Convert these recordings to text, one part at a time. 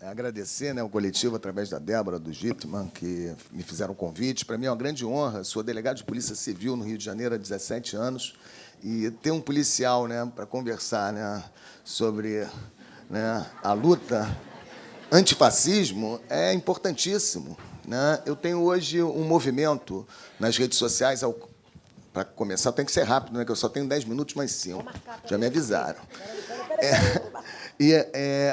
agradecer, né, o coletivo, através da Débora, do Gitman, que me fizeram o convite. Para mim é uma grande honra. Sou delegado de Polícia Civil no Rio de Janeiro há 17 anos e ter um policial, né, para conversar, né, sobre, né, a luta antifascismo é importantíssimo, né? Eu tenho hoje um movimento nas redes sociais. Para começar, tem que ser rápido, né, que eu só tenho 10 minutos, mais 5. Já me avisaram.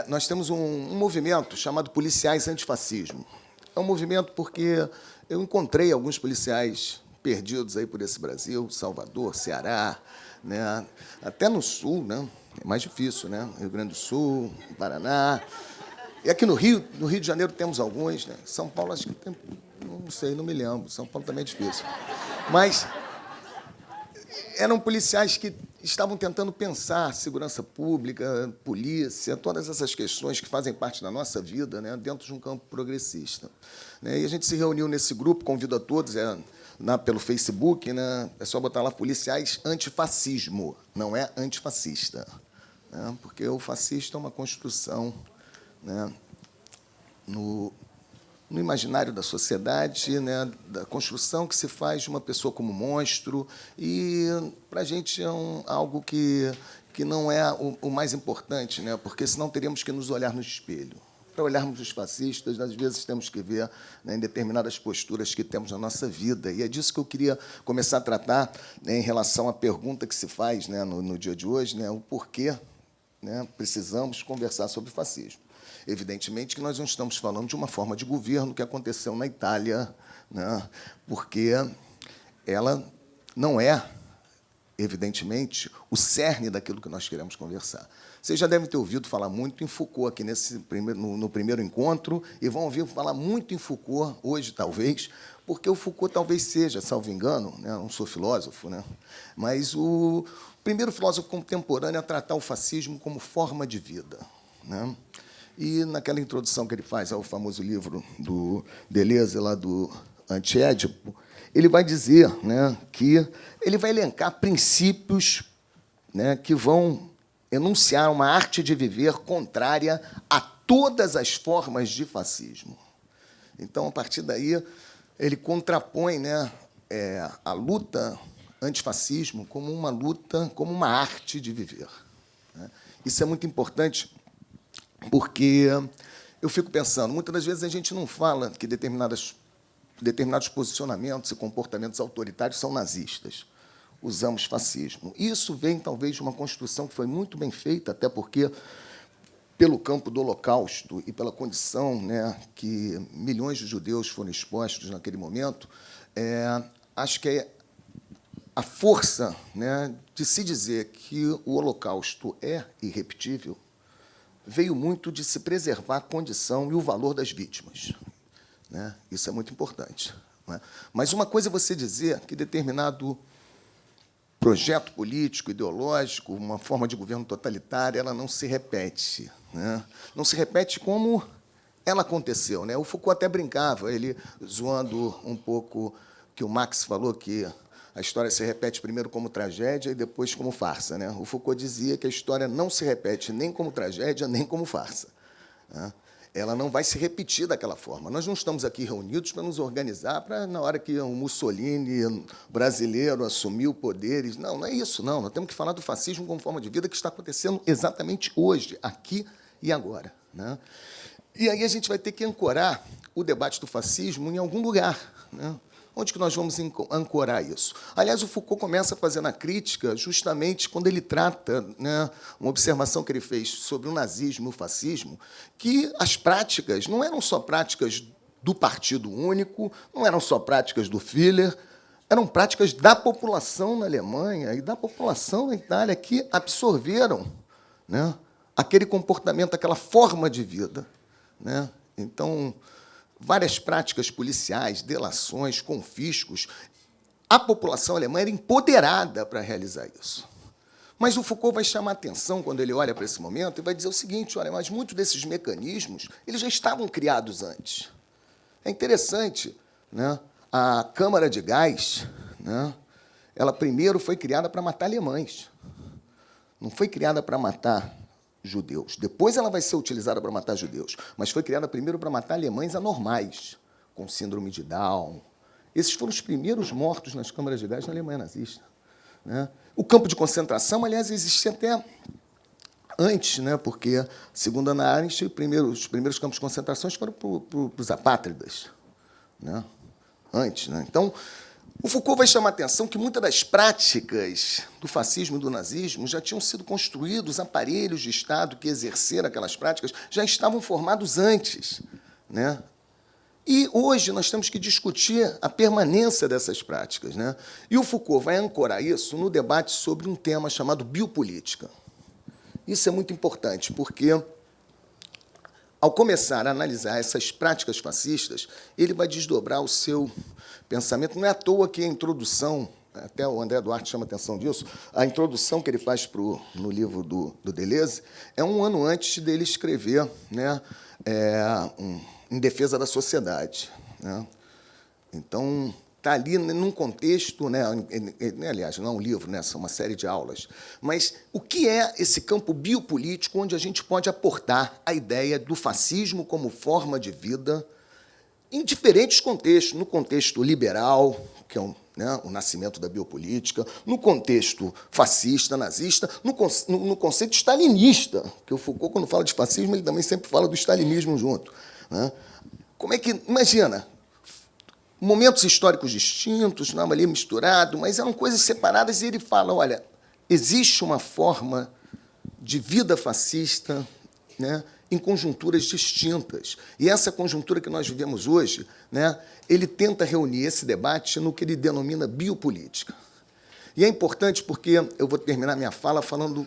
Nós temos um movimento chamado Policiais Antifascismo. É um movimento porque eu encontrei alguns policiais perdidos aí por esse Brasil, Salvador, Ceará, né, até no Sul, né, é mais difícil, né, Rio Grande do Sul, Paraná. E aqui no Rio de Janeiro temos alguns, né? São Paulo acho que tem, não sei, não me lembro. São Paulo também é difícil. Mas eram policiais que estavam tentando pensar segurança pública, polícia, todas essas questões que fazem parte da nossa vida, né, dentro de um campo progressista. E a gente se reuniu nesse grupo, convido a todos, pelo Facebook, né, é só botar lá Policiais Antifascismo, não é antifascista, né, porque o fascista é uma construção, né, no imaginário da sociedade, né, da construção que se faz de uma pessoa como monstro, e para a gente é algo que não é o mais importante, né, porque senão teríamos que nos olhar no espelho. Para olharmos os fascistas, às vezes temos que ver, né, em determinadas posturas que temos na nossa vida, e é disso que eu queria começar a tratar, né, em relação à pergunta que se faz, né, no dia de hoje, né, o porquê, né, precisamos conversar sobre fascismo. Evidentemente que nós não estamos falando de uma forma de governo que aconteceu na Itália, né, porque ela não é, evidentemente, o cerne daquilo que nós queremos conversar. Vocês já devem ter ouvido falar muito em Foucault aqui no primeiro encontro, e vão ouvir falar muito em Foucault hoje, talvez, porque o Foucault talvez seja, salvo engano, né, não sou filósofo, né, mas o primeiro filósofo contemporâneo a tratar o fascismo como forma de vida, né? E, naquela introdução que ele faz ao famoso livro do Deleuze, lá do Antiédipo, ele vai dizer, né, que ele vai elencar princípios, né, que vão enunciar uma arte de viver contrária a todas as formas de fascismo. Então, a partir daí, ele contrapõe, né, a luta antifascismo como uma luta, como uma arte de viver, né? Isso é muito importante, porque eu fico pensando, muitas das vezes a gente não fala que determinados posicionamentos e comportamentos autoritários são nazistas. Usamos fascismo. Isso vem, talvez, de uma construção que foi muito bem feita, até porque, pelo campo do Holocausto e pela condição, né, que milhões de judeus foram expostos naquele momento, acho que a força, né, de se dizer que o Holocausto é irrepetível veio muito de se preservar a condição e o valor das vítimas, né? Isso é muito importante, né? Mas uma coisa é você dizer que determinado projeto político, ideológico, uma forma de governo totalitária, ela não se repete, né? Não se repete como ela aconteceu, né? O Foucault até brincava, ele zoando um pouco que o Marx falou que a história se repete primeiro como tragédia e depois como farsa, né? O Foucault dizia que a história não se repete nem como tragédia, nem como farsa, né? Ela não vai se repetir daquela forma. Nós não estamos aqui reunidos para nos organizar para, na hora que o Mussolini brasileiro assumiu poderes. Não, não é isso, não. Nós temos que falar do fascismo como forma de vida que está acontecendo exatamente hoje, aqui e agora, né? E aí a gente vai ter que ancorar o debate do fascismo em algum lugar, né? Onde que nós vamos ancorar isso? Aliás, o Foucault começa fazendo a crítica justamente quando ele trata, né, uma observação que ele fez sobre o nazismo e o fascismo, que as práticas não eram só práticas do Partido Único, não eram só práticas do Führer, eram práticas da população na Alemanha e da população na Itália que absorveram, né, aquele comportamento, aquela forma de vida, né? Então, várias práticas policiais, delações, confiscos. A população alemã era empoderada para realizar isso. Mas o Foucault vai chamar a atenção, quando ele olha para esse momento, e vai dizer o seguinte: olha, mas muitos desses mecanismos eles já estavam criados antes. É interessante, né? A Câmara de Gás, né, ela primeiro foi criada para matar alemães. Não foi criada para matar judeus. Depois ela vai ser utilizada para matar judeus, mas foi criada primeiro para matar alemães anormais, com síndrome de Down. Esses foram os primeiros mortos nas câmaras de gás na Alemanha nazista, né? O campo de concentração, aliás, existia até antes, né? Porque, segundo Hannah Arendt, os primeiros campos de concentração foram para os apátridas, né? Antes, né? Então, o Foucault vai chamar a atenção que muitas das práticas do fascismo e do nazismo já tinham sido construídos, aparelhos de Estado que exerceram aquelas práticas já estavam formados antes, né? E hoje nós temos que discutir a permanência dessas práticas, né? E o Foucault vai ancorar isso no debate sobre um tema chamado biopolítica. Isso é muito importante, porque, ao começar a analisar essas práticas fascistas, ele vai desdobrar o seu pensamento. Não é à toa que a introdução, até o André Duarte chama atenção disso, a introdução que ele faz no livro do Deleuze é um ano antes dele escrever, né, Em Defesa da Sociedade, né? Então, está ali num contexto, né, aliás, não é um livro, né, são uma série de aulas, mas o que é esse campo biopolítico onde a gente pode aportar a ideia do fascismo como forma de vida em diferentes contextos, no contexto liberal, que é o nascimento da biopolítica, no contexto fascista, nazista, no conceito stalinista, que o Foucault, quando fala de fascismo, ele também sempre fala do stalinismo junto, né? Como é que... Imagina, momentos históricos distintos, não ali misturado, mas eram coisas separadas, e ele fala, olha, existe uma forma de vida fascista, né, em conjunturas distintas. E essa conjuntura que nós vivemos hoje, né, ele tenta reunir esse debate no que ele denomina biopolítica. E é importante porque eu vou terminar minha fala falando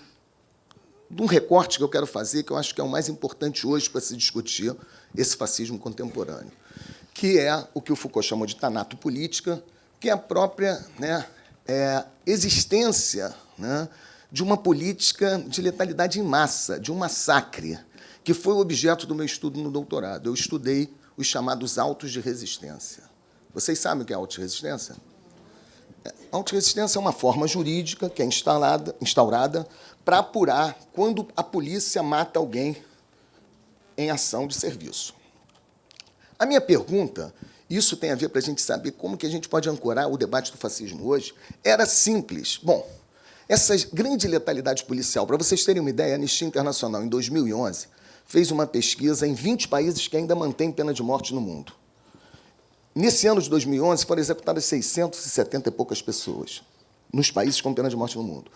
de um recorte que eu quero fazer, que eu acho que é o mais importante hoje para se discutir esse fascismo contemporâneo, que é o que o Foucault chamou de tanatopolítica, que é a própria, né, existência, né, de uma política de letalidade em massa, de um massacre, que foi o objeto do meu estudo no doutorado. Eu estudei os chamados autos de resistência. Vocês sabem o que é auto de resistência? Auto de resistência é uma forma jurídica que é instaurada para apurar quando a polícia mata alguém em ação de serviço. A minha pergunta, isso tem a ver para a gente saber como que a gente pode ancorar o debate do fascismo hoje, era simples. Bom, essa grande letalidade policial, para vocês terem uma ideia, a Anistia Internacional, em 2011, fez uma pesquisa em 20 países que ainda mantêm pena de morte no mundo. Nesse ano de 2011, foram executadas 670 e poucas pessoas nos países com pena de morte no mundo.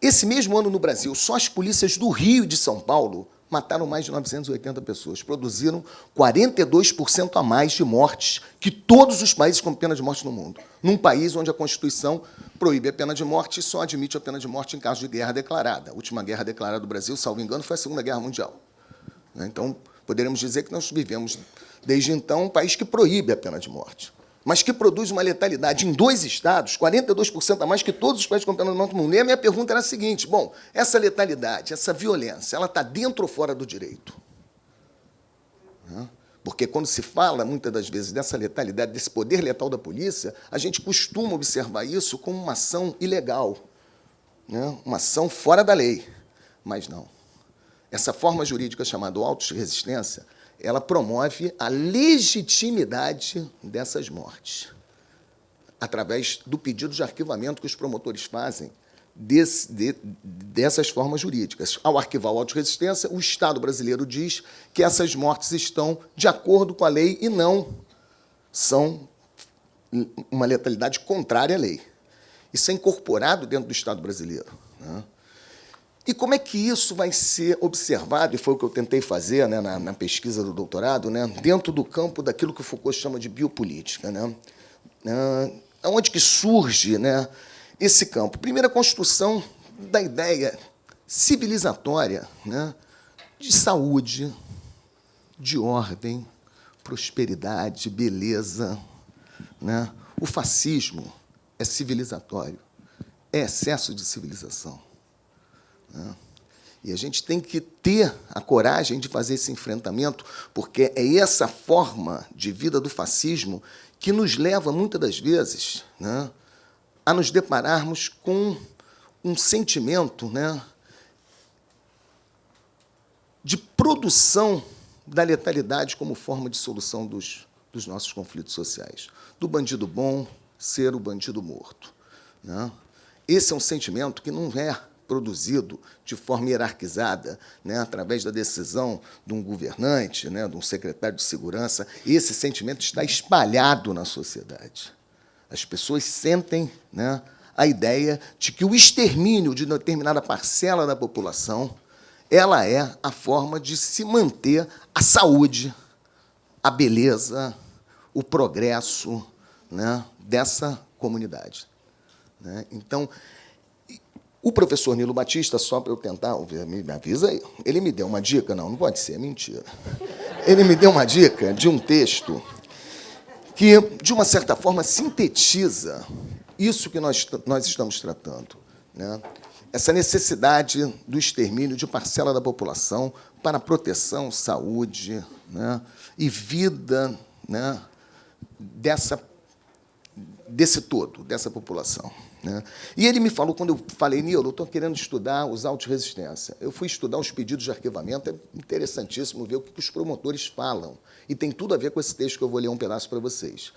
Esse mesmo ano, no Brasil, só as polícias do Rio e de São Paulo mataram mais de 980 pessoas, produziram 42% a mais de mortes que todos os países com pena de morte no mundo, num país onde a Constituição proíbe a pena de morte e só admite a pena de morte em caso de guerra declarada. A última guerra declarada do Brasil, salvo engano, foi a Segunda Guerra Mundial. Então, poderíamos dizer que nós vivemos, desde então, um país que proíbe a pena de morte, mas que produz uma letalidade em 2 estados, 42% a mais que todos os países com pena de morte no mundo. E a minha pergunta era a seguinte, bom, essa letalidade, essa violência, ela está dentro ou fora do direito? Porque quando se fala, muitas das vezes, dessa letalidade, desse poder letal da polícia, a gente costuma observar isso como uma ação ilegal, né? Uma ação fora da lei. Mas não. Essa forma jurídica chamada autos de resistência, ela promove a legitimidade dessas mortes, através do pedido de arquivamento que os promotores fazem dessas formas jurídicas. Ao arquivar o auto de resistência, o Estado brasileiro diz que essas mortes estão de acordo com a lei e não são uma letalidade contrária à lei. Isso é incorporado dentro do Estado brasileiro, né? E como é que isso vai ser observado, e foi o que eu tentei fazer, né, na pesquisa do doutorado, né, dentro do campo daquilo que o Foucault chama de biopolítica, né? Onde que surge, né, esse campo? Primeiro, a construção da ideia civilizatória, né, de saúde, de ordem, prosperidade, beleza, né? O fascismo é civilizatório, é excesso de civilização. E a gente tem que ter a coragem de fazer esse enfrentamento, porque é essa forma de vida do fascismo que nos leva, muitas das vezes, né, a nos depararmos com um sentimento, né, de produção da letalidade como forma de solução dos nossos conflitos sociais. Do bandido bom ser o bandido morto, né? Esse é um sentimento que não é produzido de forma hierarquizada, né, através da decisão de um governante, né, de um secretário de segurança. Esse sentimento está espalhado na sociedade. As pessoas sentem, né, a ideia de que o extermínio de determinada parcela da população ela é a forma de se manter a saúde, a beleza, o progresso, né, dessa comunidade, né? Então, o professor Nilo Batista, só para eu tentar, me avisa aí, ele me deu uma dica, não pode ser, mentira. Ele me deu uma dica de um texto que, de uma certa forma, sintetiza isso que nós estamos tratando, né? Essa necessidade do extermínio de parcela da população para proteção, saúde, né, e vida, né, desse todo, dessa população, né? E ele me falou, quando eu falei, Nilo, eu estou querendo estudar os autos de resistência. Eu fui estudar os pedidos de arquivamento, é interessantíssimo ver o que os promotores falam, e tem tudo a ver com esse texto que eu vou ler um pedaço para vocês.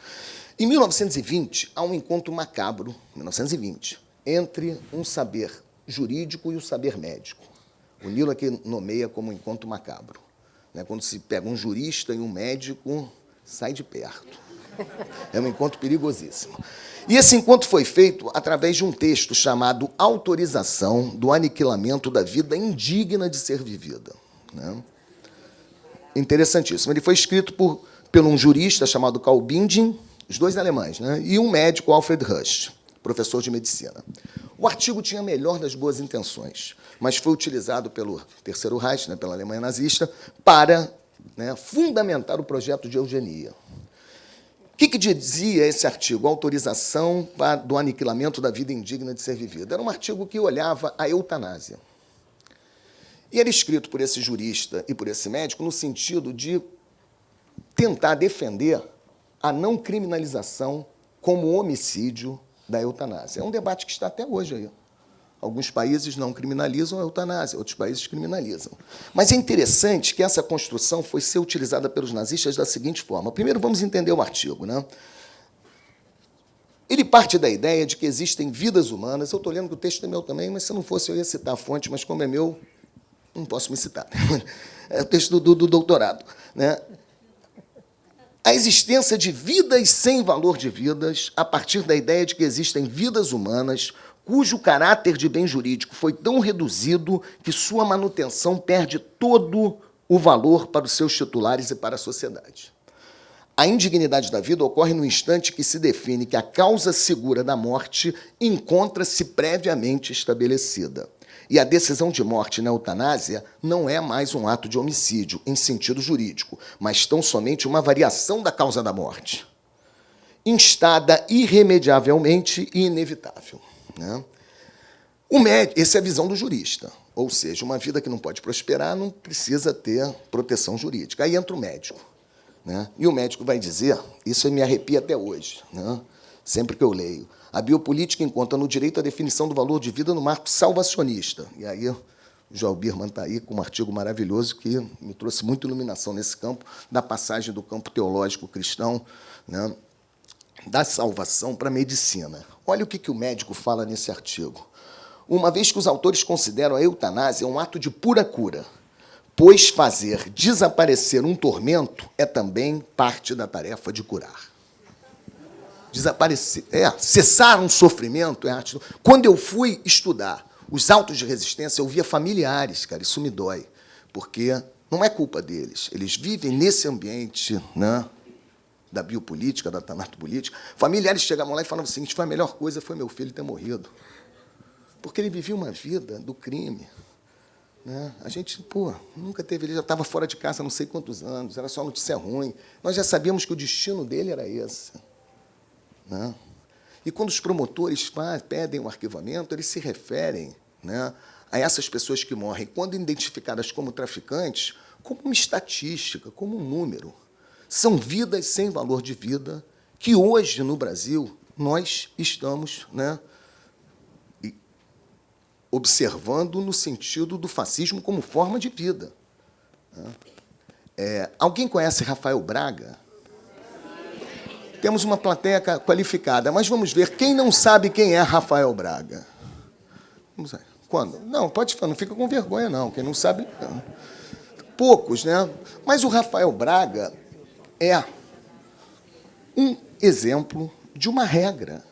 Em 1920, há um encontro macabro, 1920, entre um saber jurídico e o saber médico. O Nilo aqui nomeia como encontro macabro, né? Quando se pega um jurista e um médico, sai de perto. É um encontro perigosíssimo. E esse encontro foi feito através de um texto chamado Autorização do Aniquilamento da Vida Indigna de Ser Vivida, né? Interessantíssimo. Ele foi escrito por um jurista chamado Karl Binding, os dois alemães, né? E um médico, Alfred Rush, professor de medicina. O artigo tinha a melhor das boas intenções, mas foi utilizado pelo Terceiro Reich, né, pela Alemanha nazista, para, né, fundamentar o projeto de eugenia. O que dizia esse artigo? Autorização do aniquilamento da vida indigna de ser vivida. Era um artigo que olhava a eutanásia. E era escrito por esse jurista e por esse médico no sentido de tentar defender a não criminalização como homicídio da eutanásia. É um debate que está até hoje aí. Alguns países não criminalizam a eutanásia, outros países criminalizam. Mas é interessante que essa construção foi ser utilizada pelos nazistas da seguinte forma. Primeiro, vamos entender o artigo, né? Ele parte da ideia de que existem vidas humanas. Eu estou lendo que o texto é meu também, mas se não fosse eu ia citar a fonte, mas como é meu, não posso me citar. É o texto do doutorado, né? A existência de vidas sem valor de vidas, a partir da ideia de que existem vidas humanas cujo caráter de bem jurídico foi tão reduzido que sua manutenção perde todo o valor para os seus titulares e para a sociedade. A indignidade da vida ocorre no instante que se define que a causa segura da morte encontra-se previamente estabelecida. E a decisão de morte na eutanásia não é mais um ato de homicídio, em sentido jurídico, mas tão somente uma variação da causa da morte, instada irremediavelmente e inevitável, né? Essa é a visão do jurista, ou seja, uma vida que não pode prosperar não precisa ter proteção jurídica. Aí entra o médico, né? E o médico vai dizer, isso me arrepia até hoje, né, sempre que eu leio, a biopolítica encontra no direito a definição do valor de vida no marco salvacionista. E aí o João Birman está aí com um artigo maravilhoso que me trouxe muita iluminação nesse campo, da passagem do campo teológico cristão, né, da salvação para a medicina. Olha o que o médico fala nesse artigo. Uma vez que os autores consideram a eutanásia um ato de pura cura, pois fazer desaparecer um tormento é também parte da tarefa de curar. Desaparecer, cessar um sofrimento é arte. Quando eu fui estudar os autos de resistência, eu via familiares, cara, isso me dói, porque não é culpa deles. Eles vivem nesse ambiente, né, da biopolítica, da tanatopolítica. Familiares chegavam lá e falavam o seguinte: foi a melhor coisa, foi meu filho ter morrido. Porque ele vivia uma vida do crime, né? A gente, nunca teve, ele já estava fora de casa há não sei quantos anos, era só notícia ruim. Nós já sabíamos que o destino dele era esse, né? E quando os promotores pedem um arquivamento, eles se referem, né, a essas pessoas que morrem, quando identificadas como traficantes, como uma estatística, como um número. São vidas sem valor de vida que hoje, no Brasil, nós estamos, né, observando no sentido do fascismo como forma de vida. Alguém conhece Rafael Braga? Temos uma plateia qualificada, mas vamos ver quem não sabe quem é Rafael Braga. Vamos ver. Quando? Não, pode falar, não fica com vergonha, não. Quem não sabe, não. Poucos, né? Mas o Rafael Braga é um exemplo de uma regra.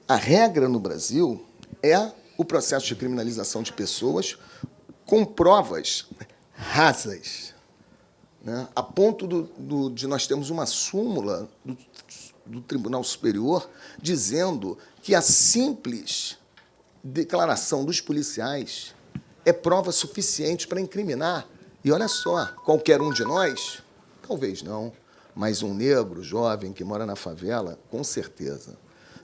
A regra no Brasil é o processo de criminalização de pessoas com provas rasas, né? A ponto de nós termos uma súmula do Tribunal Superior dizendo que a simples declaração dos policiais é prova suficiente para incriminar. E olha só, qualquer um de nós, talvez não, mas um negro jovem que mora na favela, com certeza,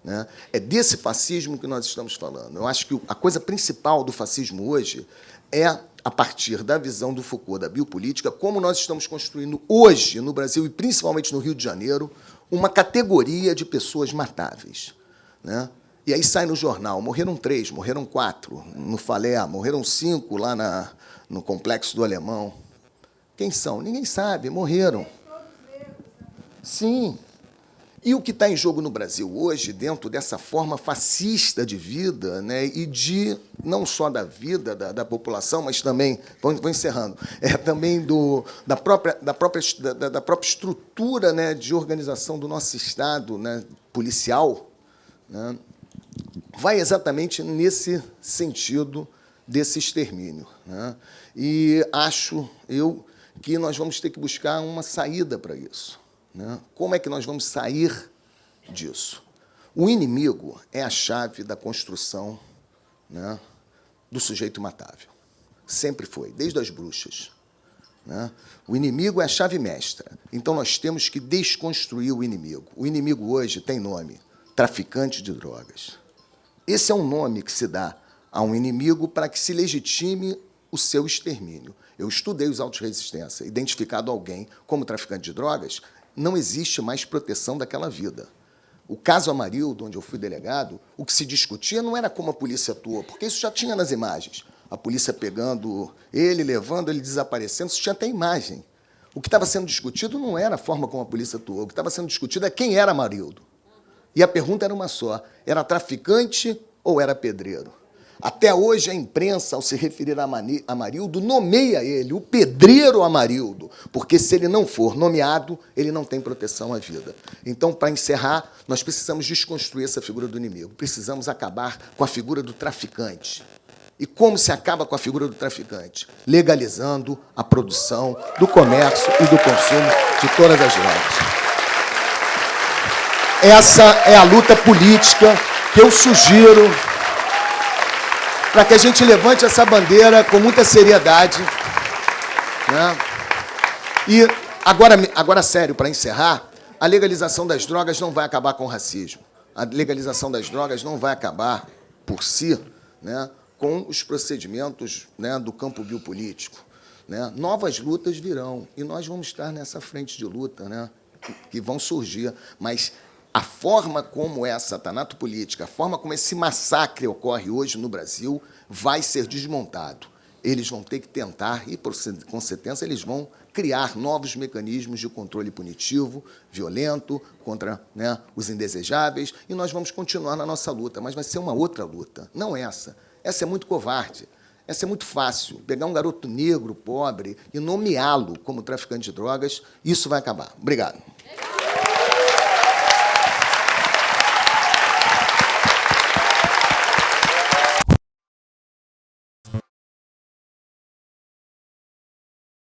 né? É desse fascismo que nós estamos falando. Eu acho que a coisa principal do fascismo hoje é, a partir da visão do Foucault, da biopolítica, como nós estamos construindo hoje, no Brasil, e principalmente no Rio de Janeiro, uma categoria de pessoas matáveis, né? E aí sai no jornal, morreram 3, morreram 4 no Falé, morreram 5 lá no Complexo do Alemão. Quem são? Ninguém sabe, morreram. Sim. E o que está em jogo no Brasil hoje, dentro dessa forma fascista de vida, né, e de não só da vida da população, mas também, vou encerrando, também da própria estrutura, né, de organização do nosso Estado, né, policial, né, vai exatamente nesse sentido desse extermínio, né? E acho eu que nós vamos ter que buscar uma saída para isso, né? Como é que nós vamos sair disso? O inimigo é a chave da construção, né, do sujeito matável. Sempre foi, desde as bruxas, né? O inimigo é a chave mestra. Então, nós temos que desconstruir o inimigo. O inimigo hoje tem nome: traficante de drogas. Esse é um nome que se dá a um inimigo para que se legitime o seu extermínio. Eu estudei os autos de resistência. Identificado alguém como traficante de drogas, não existe mais proteção daquela vida. O caso Amarildo, onde eu fui delegado, o que se discutia não era como a polícia atua, porque isso já tinha nas imagens. A polícia pegando ele, levando ele, desaparecendo, isso tinha até imagem. O que estava sendo discutido não era a forma como a polícia atuou, o que estava sendo discutido é quem era Amarildo. E a pergunta era uma só: era traficante ou era pedreiro? Até hoje, a imprensa, ao se referir a Amarildo, nomeia ele, o pedreiro Amarildo, porque, se ele não for nomeado, ele não tem proteção à vida. Então, para encerrar, nós precisamos desconstruir essa figura do inimigo. Precisamos acabar com a figura do traficante. E como se acaba com a figura do traficante? Legalizando a produção, do comércio e do consumo de todas as drogas. Essa é a luta política que eu sugiro para que a gente levante essa bandeira com muita seriedade, né? E, agora sério, para encerrar, a legalização das drogas não vai acabar com o racismo. A legalização das drogas não vai acabar, por si, né, com os procedimentos, né, do campo biopolítico, né? Novas lutas virão, e nós vamos estar nessa frente de luta, né, que vão surgir, mas a forma como essa tanatopolítica, a forma como esse massacre ocorre hoje no Brasil, vai ser desmontado. Eles vão ter que tentar, e, por consequência, eles vão criar novos mecanismos de controle punitivo, violento, contra, né, os indesejáveis, e nós vamos continuar na nossa luta, mas vai ser uma outra luta, não essa. Essa é muito covarde. Essa é muito fácil. Pegar um garoto negro, pobre, e nomeá-lo como traficante de drogas, isso vai acabar. Obrigado.